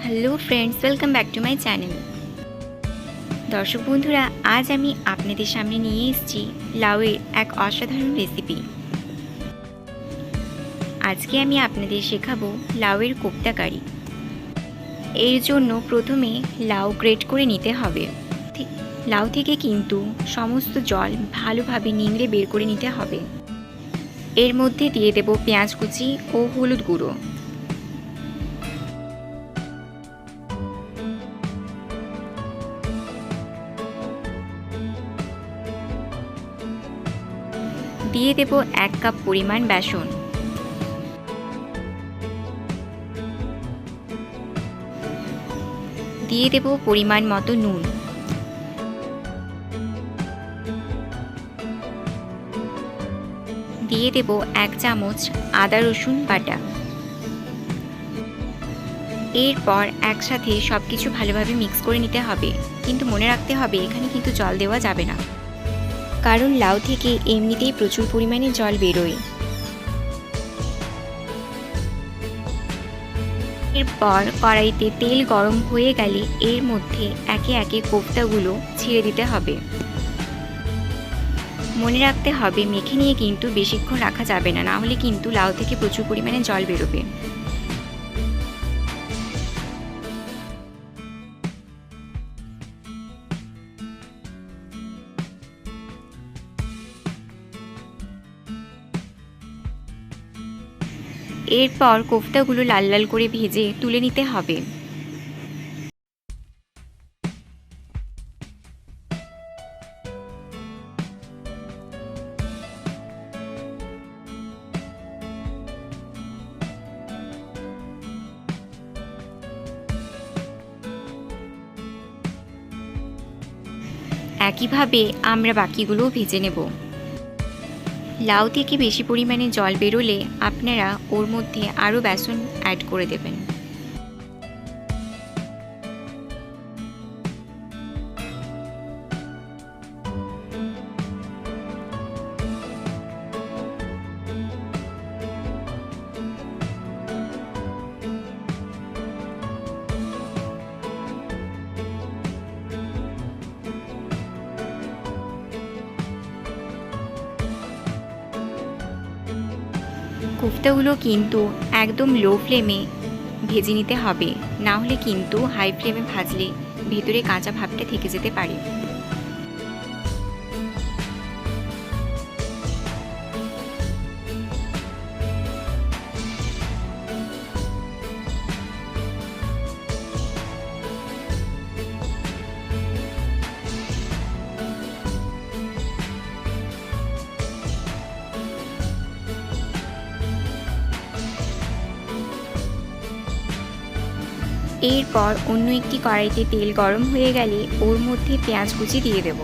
Hello friends, welcome back to my channel. দর্শক বন্ধুরা, আজ আমি আপনাদের সামনে নিয়ে এসেছি লাউয়ের এক অসাধারণ রেসিপি। আজকে আমি আপনাদের শেখাবো লাউয়ের কোফতা কারি। এর জন্য প্রথমে লাউ গ্রেট করে নিতে হবে। লাউ থেকে কিন্তু সমস্ত জল ভালোভাবে নিংড়ে বের করে নিতে হবে। এর মধ্যে দিয়ে দেব পেঁয়াজ কুচি ও হলুদ গুঁড়ো। দিয়ে দেব 1 কাপ পরিমাণ বেসন। দিয়ে দেব পরিমাণ মতো নুন। দিয়ে দেব 1 চামচ আদা রসুন বাটা। এরপর একসাথে সবকিছু ভালোভাবে মিক্স করে নিতে হবে, কিন্তু মনে রাখতে হবে এখানে কিন্তু জল দেওয়া যাবে না, কারণ লাউ থেকে এমনিতেই প্রচুর পরিমাণে জল বেরোয়। এরপর কড়াইতে তেল গরম হয়ে গেলে এর মধ্যে একে একে কোফতাগুলো ছেড়ে দিতে হবে। মনে রাখতে হবে মেখে নিয়ে কিন্তু বেশিক্ষণ রাখা যাবে না, না হলে কিন্তু লাউ থেকে প্রচুর পরিমাণে জল বেরোবে। এরপর কোফতাগুলো লাল লাল করে ভেজে তুলে নিতে হবে। একইভাবে আমরা বাকিগুলোও ভেজে নেব। লাউ থেকে বেশি পরিমাণে জল বেরোলে আপনারা ওর মধ্যে আরও বেসন অ্যাড করে দেবেন। কোফতাগুলো কিন্তু একদম লো ফ্লেমে ভেজে নিতে হবে, না হলে কিন্তু হাই ফ্লেমে ভাজলে ভেতরে কাঁচা ভাবটা থেকে যেতে পারে। এরপর অন্য একটি কড়াইতে তেল গরম হয়ে গেলে ওর মধ্যে পেঁয়াজ কুচি দিয়ে দেব।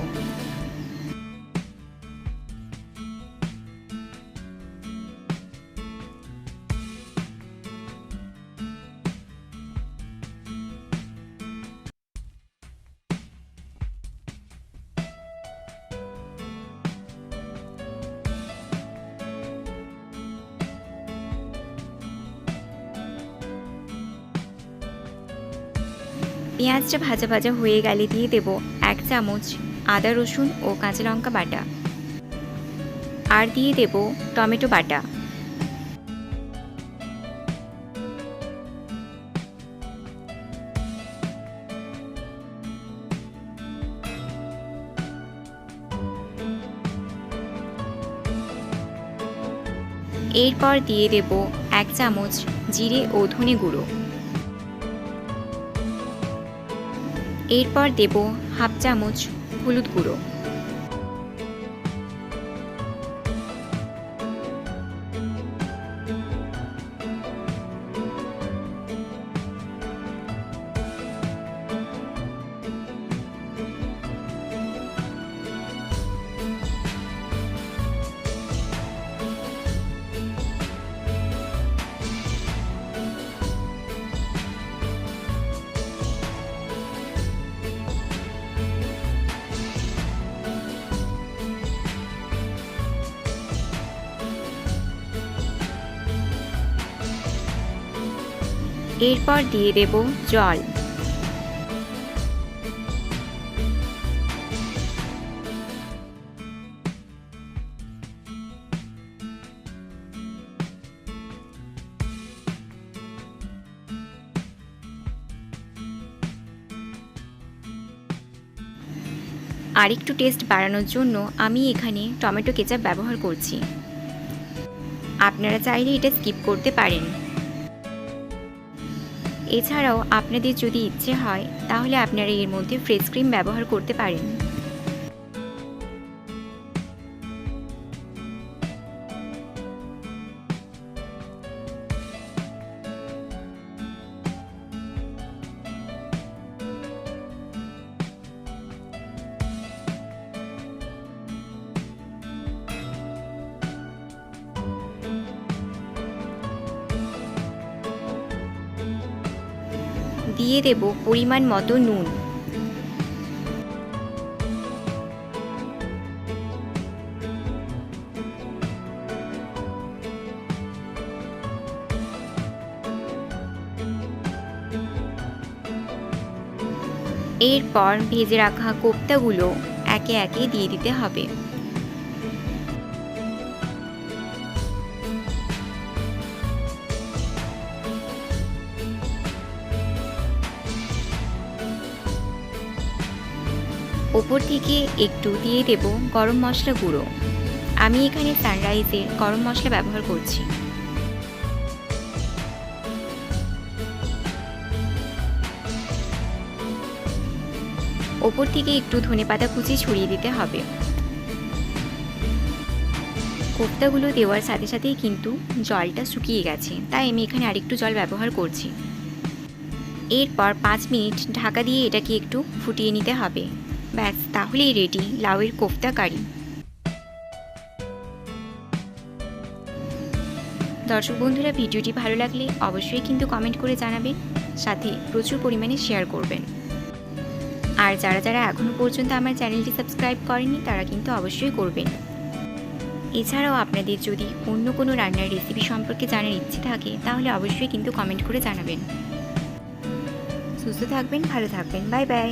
পেঁয়াজটা ভাজা ভাজা হয়ে গেলে দিয়ে দেব 1 চামচ আদা রসুন ও কাঁচা লঙ্কা বাটা, আর দিয়ে দেব টমেটো বাটা। এরপর দিয়ে দেব 1 চামচ জিরে ও ধনে গুঁড়ো। এরপর দেব হাফ চামচ হলুদ গুঁড়ো। এরপর দিয়ে দেব জল। আরেকটু টেস্ট বাড়ানোর জন্য আমি এখানে টমেটো কেচাপ ব্যবহার করছি। আপনারা চাইলে এটা স্কিপ করতে পারেন। এছাড়াও আপনাদের যদি ইচ্ছে হয় তাহলে আপনারা এর মধ্যে ফ্রেশ ক্রিম ব্যবহার করতে পারেন। দিয়ে দেব পরিমাণ মতো নুন। এরপর ভেজে রাখা কোফতাগুলো একে একে দিয়ে দিতে হবে। ওপর থেকে একটু দিয়ে দেব গরম মশলা গুঁড়ো। আমি এখানে সানরাইজের গরম মশলা ব্যবহার করছি। ওপর থেকে একটু ধনেপাতা কুচি ছড়িয়ে দিতে হবে। কোফতাগুলো দেওয়ার সাথে সাথেই কিন্তু জলটা শুকিয়ে গেছে, তাই আমি এখানে আরেকটু জল ব্যবহার করছি। এরপর 5 মিনিট ঢাকা দিয়ে এটাকে একটু ফুটিয়ে নিতে হবে। ব্যাস, তাহলেই রেডি লাউয়ের কোফতা কারি। দর্শক বন্ধুরা, ভিডিওটি ভালো লাগলে অবশ্যই কিন্তু কমেন্ট করে জানাবেন, সাথে প্রচুর পরিমাণে শেয়ার করবেন। আর যারা যারা এখনও পর্যন্ত আমার চ্যানেলটি সাবস্ক্রাইব করেনি তারা কিন্তু অবশ্যই করবেন। এছাড়াও আপনাদের যদি অন্য কোনো রান্নার রেসিপি সম্পর্কে জানার ইচ্ছে থাকে তাহলে অবশ্যই কিন্তু কমেন্ট করে জানাবেন। সুস্থ থাকবেন, ভালো থাকবেন, বাই বাই।